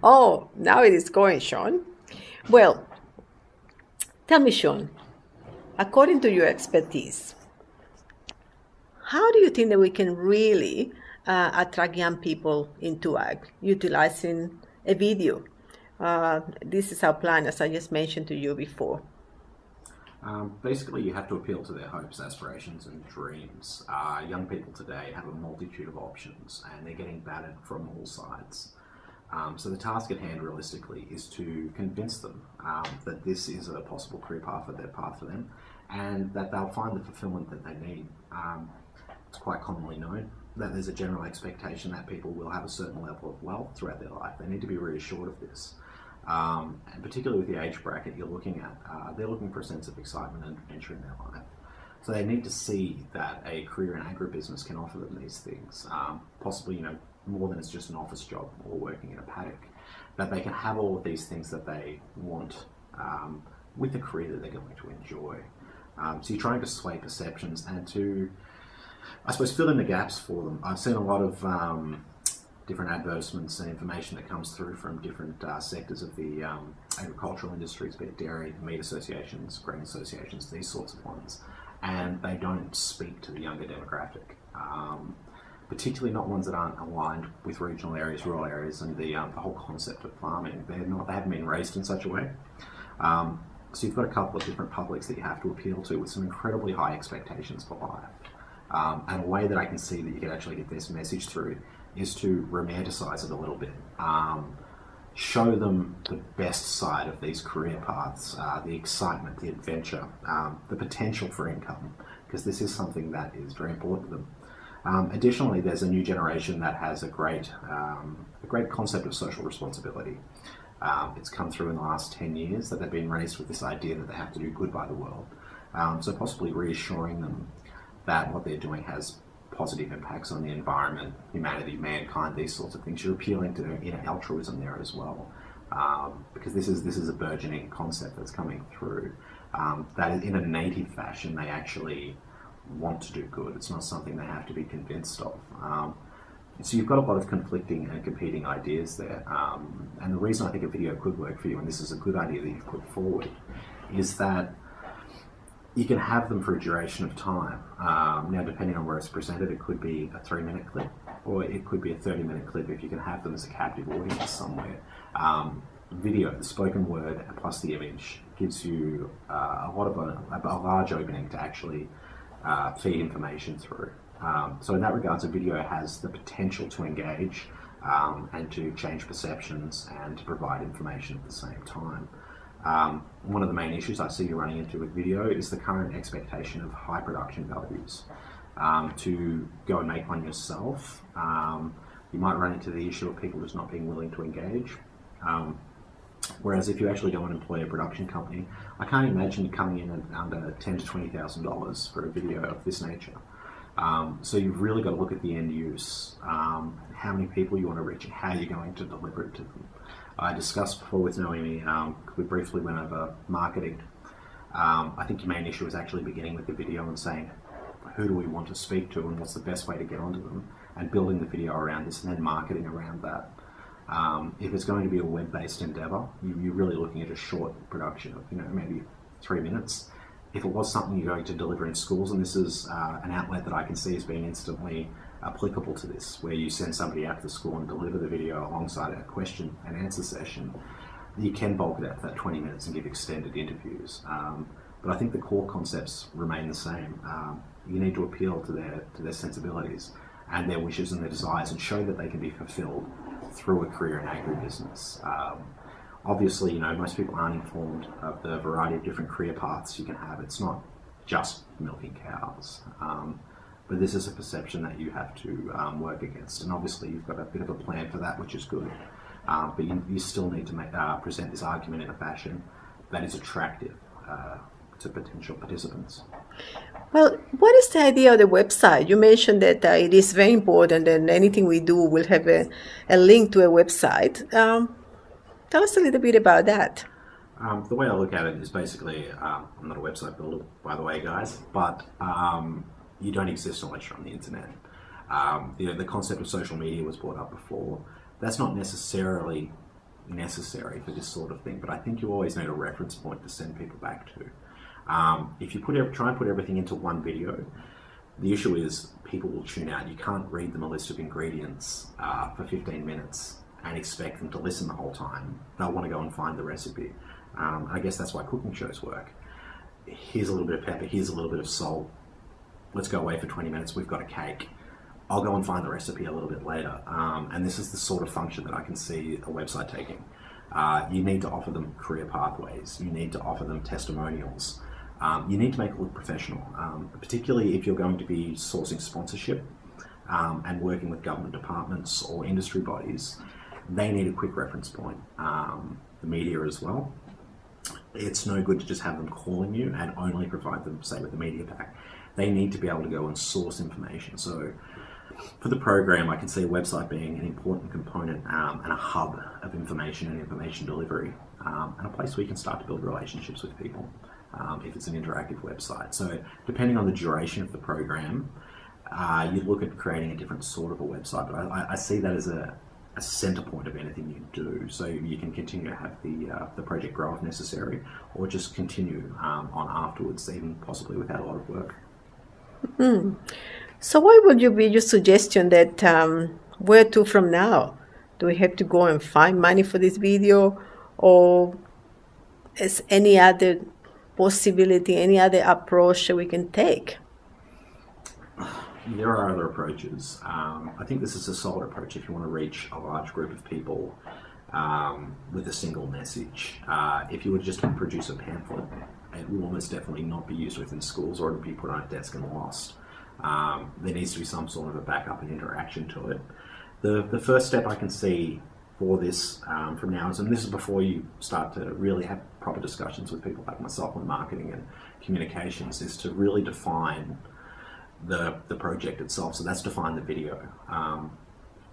Oh, now it is going, Shaun. Well, tell me, Shaun, according to your expertise, how do you think that we can really attract young people into ag utilizing a video? This is our plan, as I just mentioned to you before. Basically, you have to appeal to their hopes, aspirations, and dreams. Young people today have a multitude of options, and they're getting battered from all sides. So the task at hand, realistically, is to convince them that this is a possible career path for them, and that they'll find the fulfillment that they need. It's quite commonly known that there's a general expectation that people will have a certain level of wealth throughout their life. They need to be reassured of this. And particularly with the age bracket you're looking at, they're looking for a sense of excitement and adventure in their life. So they need to see that a career in agribusiness can offer them these things, possibly, more than it's just an office job or working in a paddock, that they can have all of these things that they want with a career that they're going to enjoy. So you're trying to sway perceptions and to, I suppose, fill in the gaps for them. I've seen a lot of different advertisements and information that comes through from different sectors of the agricultural industries, be it dairy, meat associations, grain associations, these sorts of ones, and they don't speak to the younger demographic, particularly not ones that aren't aligned with regional areas, rural areas, and the whole concept of farming. They haven't been raised in such a way. So you've got a couple of different publics that you have to appeal to with some incredibly high expectations for life. And a way that I can see that you can actually get this message through is to romanticize it a little bit. Show them the best side of these career paths, the excitement, the adventure, the potential for income, because this is something that is very important to them. Additionally, there's a new generation that has a great concept of social responsibility. It's come through in the last 10 years that they've been raised with this idea that they have to do good by the world. So possibly reassuring them that what they're doing has positive impacts on the environment, humanity, mankind, these sorts of things. You're appealing to inner altruism there as well, because this is a burgeoning concept that's coming through. That in a native fashion, they actually want to do good. It's not something they have to be convinced of. So you've got a lot of conflicting and competing ideas there. And the reason I think a video could work for you, and this is a good idea that you've put forward, is that you can have them for a duration of time. Now, depending on where it's presented, it could be a 3-minute clip, or it could be a 30-minute clip if you can have them as a captive audience somewhere. Video, the spoken word plus the image, gives you a large opening to actually feed information through. So in that regards, a video has the potential to engage and to change perceptions and to provide information at the same time. One of the main issues I see you running into with video is the current expectation of high production values. To go and make one yourself, you might run into the issue of people just not being willing to engage. Whereas if you actually go and employ a production company, I can't imagine you coming in at under $10,000 to $20,000 for a video of this nature. So you've really got to look at the end use, how many people you want to reach and how you're going to deliver it to them. I discussed before with Noemi, we briefly went over marketing. I think your main issue is actually beginning with the video and saying, who do we want to speak to and what's the best way to get onto them, and building the video around this and then marketing around that. If it's going to be a web-based endeavor, you're really looking at a short production of maybe 3 minutes. If it was something you're going to deliver in schools, and this is an outlet that I can see as being instantly applicable to this, where you send somebody out to the school and deliver the video alongside a question and answer session, you can bulk it out to that 20 minutes and give extended interviews. But I think the core concepts remain the same. You need to appeal to their sensibilities and their wishes and their desires, and show that they can be fulfilled through a career in agribusiness. Obviously, most people aren't informed of the variety of different career paths you can have. It's not just milking cows. But this is a perception that you have to work against. And obviously you've got a bit of a plan for that, which is good. But you still need to present this argument in a fashion that is attractive to potential participants. Well, what is the idea of the website? You mentioned that it is very important and anything we do will have a link to a website. Tell us a little bit about that. The way I look at it is basically, I'm not a website builder, by the way, guys, but you don't exist unless you're on the internet. The concept of social media was brought up before. That's not necessarily necessary for this sort of thing, but I think you always need a reference point to send people back to. If you try and put everything into one video, the issue is people will tune out. You can't read them a list of ingredients for 15 minutes and expect them to listen the whole time. They'll want to go and find the recipe. I guess that's why cooking shows work. Here's a little bit of pepper, here's a little bit of salt. Let's go away for 20 minutes, we've got a cake. I'll go and find the recipe a little bit later. And this is the sort of function that I can see a website taking. You need to offer them career pathways. You need to offer them testimonials. You need to make it look professional, particularly if you're going to be sourcing sponsorship and working with government departments or industry bodies. They need a quick reference point. The media as well. It's no good to just have them calling you and only provide them, say, with the media pack. They need to be able to go and source information. So for the program, I can see a website being an important component and a hub of information and information delivery, and a place where you can start to build relationships with people if it's an interactive website. So depending on the duration of the program, you look at creating a different sort of a website, but I see that as a center point of anything you do, so you can continue to have the project grow if necessary, or just continue on afterwards, even possibly without a lot of work. So what would be your suggestion that where to from now? Do we have to go and find money for this video, or is any other possibility, any other approach that we can take? There are other approaches. I think this is a solid approach if you want to reach a large group of people with a single message. If you were just to produce a pamphlet, it will almost definitely not be used within schools, or it'll be put on a desk and lost. There needs to be some sort of a backup and interaction to it. The first step I can see for this from now is, and this is before you start to really have proper discussions with people like myself on marketing and communications, is to really define the project itself. So that's define the video.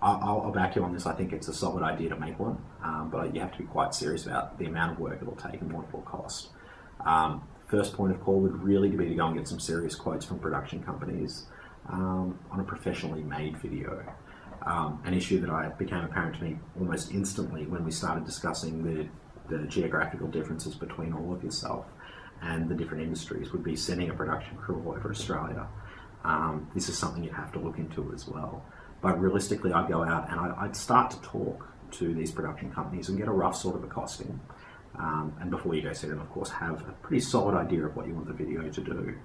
I'll back you on this. I think it's a solid idea to make one, but you have to be quite serious about the amount of work it'll take and what it will cost. First point of call would really be to go and get some serious quotes from production companies on a professionally made video. An issue that became apparent to me almost instantly when we started discussing the geographical differences between all of yourself and the different industries would be sending a production crew all over Australia. This is something you'd have to look into as well. But realistically, I'd go out and I'd start to talk to these production companies and get a rough sort of a costing. And before you go see them, of course, have a pretty solid idea of what you want the video to do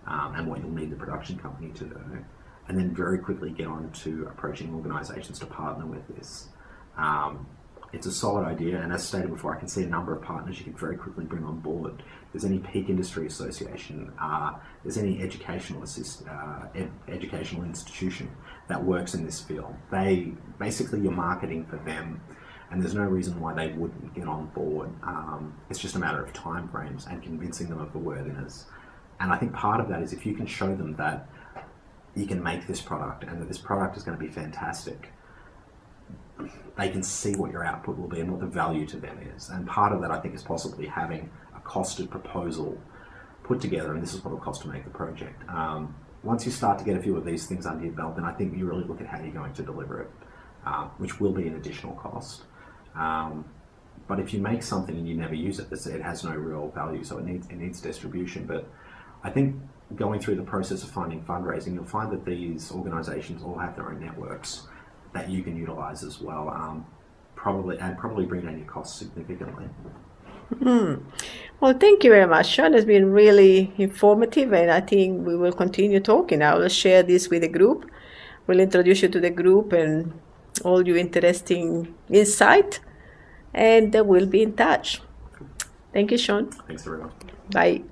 and what you'll need the production company to do. And then very quickly get on to approaching organisations to partner with this. It's a solid idea, and as stated before, I can see a number of partners you can very quickly bring on board. If there's any peak industry association, there's any educational institution that works in this field. Basically you're marketing for them, and there's no reason why they wouldn't get on board. It's just a matter of time frames and convincing them of the worthiness. And I think part of that is if you can show them that you can make this product and that this product is going to be fantastic, they can see what your output will be and what the value to them is. And part of that, I think, is possibly having a costed proposal put together, and this is what it'll cost to make the project. Once you start to get a few of these things under your belt, then I think you really look at how you're going to deliver it, which will be an additional cost. But if you make something and you never use it, it has no real value, so it needs distribution. But I think going through the process of finding fundraising, you'll find that these organisations all have their own networks that you can utilise as well, probably bring down your costs significantly. Well, thank you very much, Shaun. It's been really informative, and I think we will continue talking. I will share this with the group. We'll introduce you to the group and all your interesting insight, and we'll be in touch. Thank you, Shaun. Thanks, everyone. Bye.